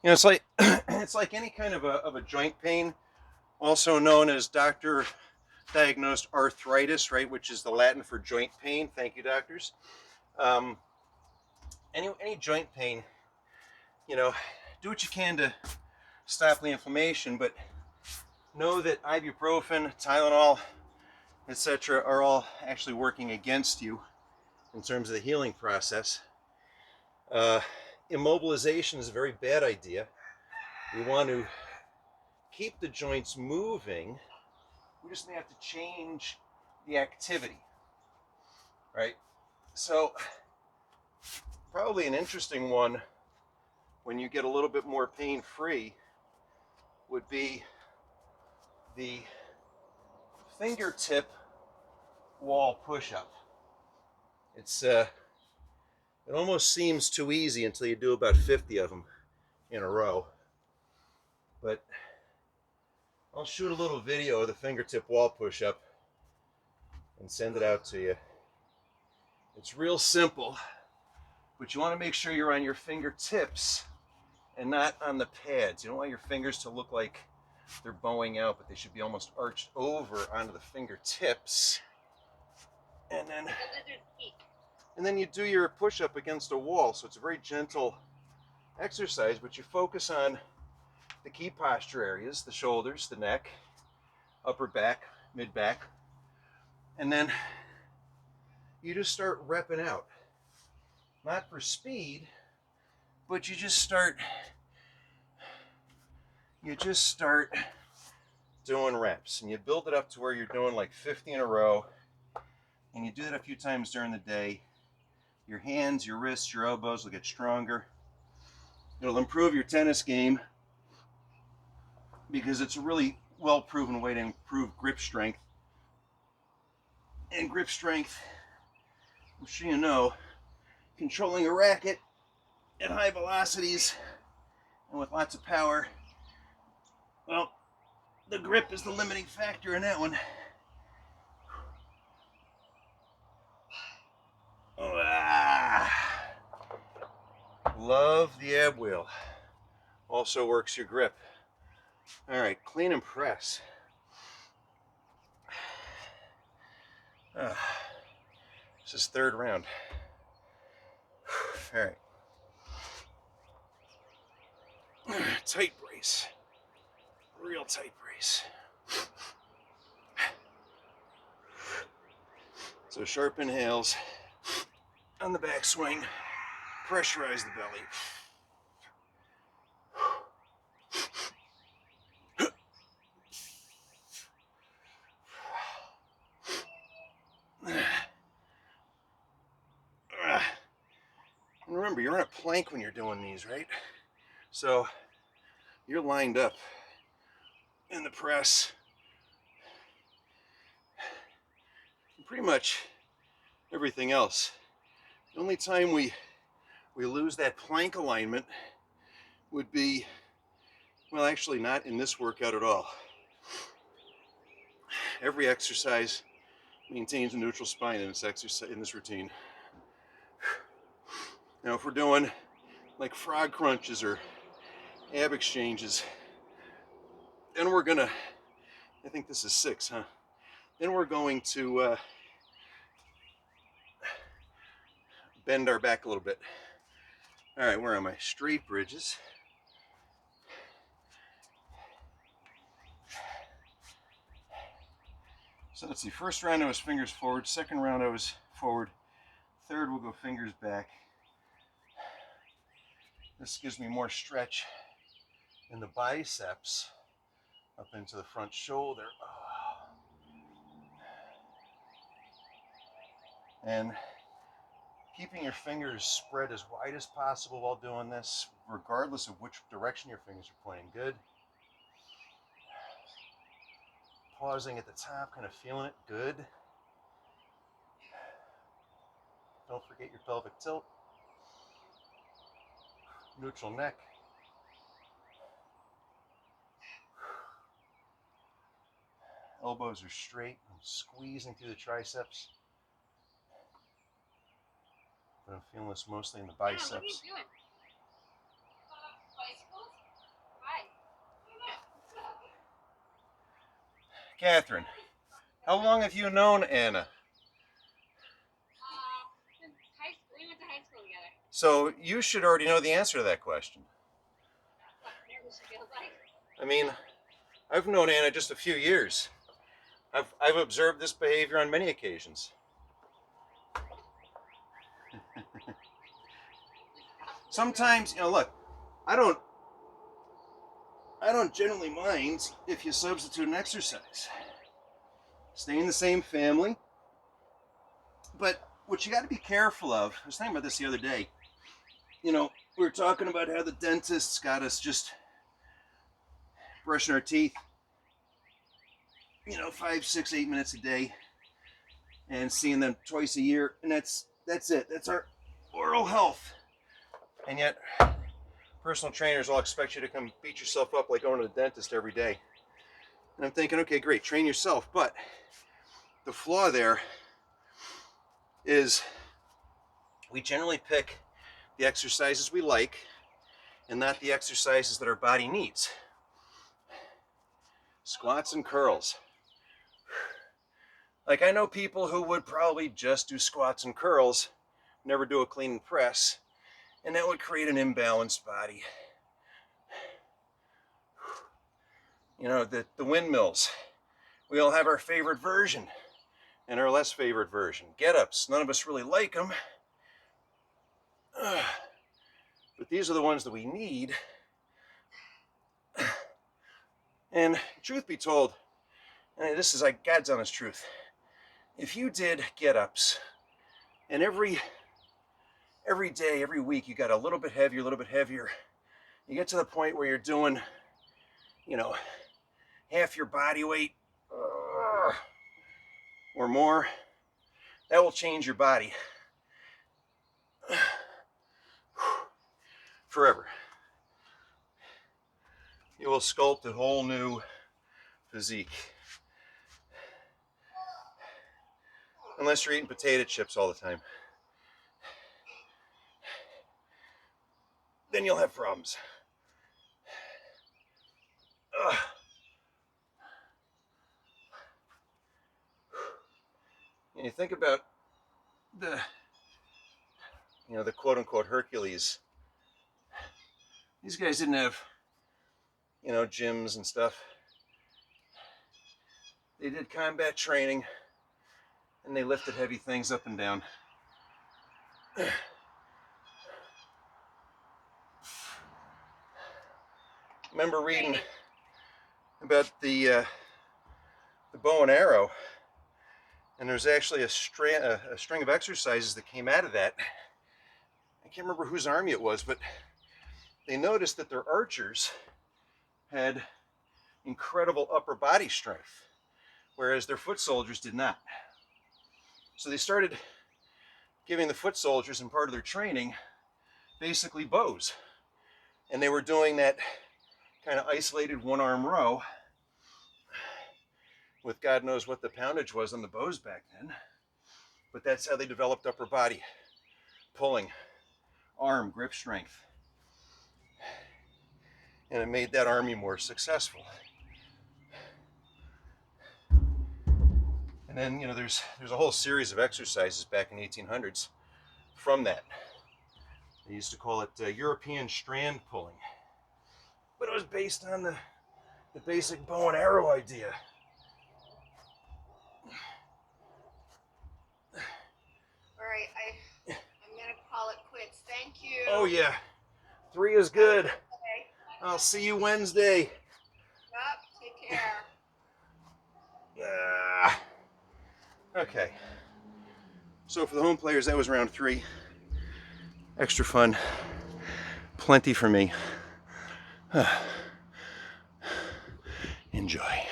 You know, it's like it's like any kind of a joint pain, also known as doctor diagnosed arthritis, right? Which is the Latin for joint pain. Thank you, doctors. Um, any joint pain, you know, do what you can to stop the inflammation, but know that ibuprofen, Tylenol, etc., are all actually working against you in terms of the healing process. Uh, Immobilization is a very bad idea. We want to keep the joints moving. We just may have to change the activity, right? So, probably an interesting one when you get a little bit more pain free would be the fingertip wall push-up. It almost seems too easy until you do about 50 of them in a row. But I'll shoot a little video of the fingertip wall push-up and send it out to you. It's real simple, but you want to make sure you're on your fingertips and not on the pads. You don't want your fingers to look like they're bowing out, but they should be almost arched over onto the fingertips. And then you do your push-up against a wall. So it's a very gentle exercise, but you focus on the key posture areas, the shoulders, the neck, upper back, mid back, and then you just start repping out. Not for speed, but you just start doing reps, and you build it up to where you're doing like 50 in a row, and you do that a few times during the day. Your hands, your wrists, your elbows will get stronger. It'll improve your tennis game because it's a really well-proven way to improve grip strength. And grip strength, I'm sure you know, controlling a racket at high velocities and with lots of power, well, the grip is the limiting factor in that one. Love the ab wheel. Also works your grip. All right, clean and press. This is third round. All right. Tight brace. Real tight brace. So sharp inhales on the backswing. Pressurize the belly. And remember, you're on a plank when you're doing these, right? So you're lined up in the press. And pretty much everything else. The only time we lose that plank alignment would be, well, actually not in this workout at all. Every exercise maintains a neutral spine in this routine. Now, if we're doing like frog crunches or ab exchanges, then we're gonna, I think this is 6, huh? Then we're going to bend our back a little bit. All right, where am I? Straight bridges. So let's see, first round I was fingers forward, second round I was forward, third we'll go fingers back. This gives me more stretch in the biceps up into the front shoulder. And keeping your fingers spread as wide as possible while doing this, regardless of which direction your fingers are pointing. Good. Pausing at the top, kind of feeling it. Good. Don't forget your pelvic tilt. Neutral neck. Elbows are straight. I'm squeezing through the triceps. But I'm feeling this mostly in the biceps. What are you doing? Bicycles? Catherine, how long have you known Anna? Since high school, we went to high school together. So you should already know the answer to that question. What nervous she feels like. I mean, I've known Anna just a few years. I've observed this behavior on many occasions. Sometimes, look, I don't generally mind if you substitute an exercise. Stay in the same family. But what you got to be careful of, I was thinking about this the other day. We were talking about how the dentists got us just brushing our teeth, 5, 6, 8 minutes a day, and seeing them twice a year, and that's it. That's our oral health. And yet, personal trainers all expect you to come beat yourself up like going to the dentist every day. And I'm thinking, okay, great, train yourself, but the flaw there is we generally pick the exercises we like and not the exercises that our body needs. Squats and curls. Like, I know people who would probably just do squats and curls, never do a clean and press, and that would create an imbalanced body. The windmills. We all have our favorite version and our less favorite version. Get-ups, none of us really like them. But these are the ones that we need. And truth be told, and this is like God's honest truth, if you did get-ups and every day, every week, you got a little bit heavier, you get to the point where you're doing, half your body weight or more, that will change your body forever. You will sculpt a whole new physique. Unless you're eating potato chips all the time. Then you'll have problems. And you think about the quote-unquote Hercules. These guys didn't have, gyms and stuff. They did combat training, and they lifted heavy things up and down. Remember reading about the bow and arrow, and there's actually a string of exercises that came out of that. I can't remember whose army it was, but they noticed that their archers had incredible upper body strength, whereas their foot soldiers did not. So they started giving the foot soldiers, in part of their training, basically bows. And they were doing that kind of isolated one-arm row with God knows what the poundage was on the bows back then. But that's how they developed upper body, pulling, arm, grip strength. And it made that army more successful. And then, there's a whole series of exercises back in the 1800s from that. They used to call it European strand pulling. But it was based on the basic bow and arrow idea. All right, I'm going to call it quits. Thank you. Oh, yeah. 3 is good. Okay. I'll see you Wednesday. Yep, take care. Okay. So for the home players, that was round 3. Extra fun. Plenty for me. Enjoy.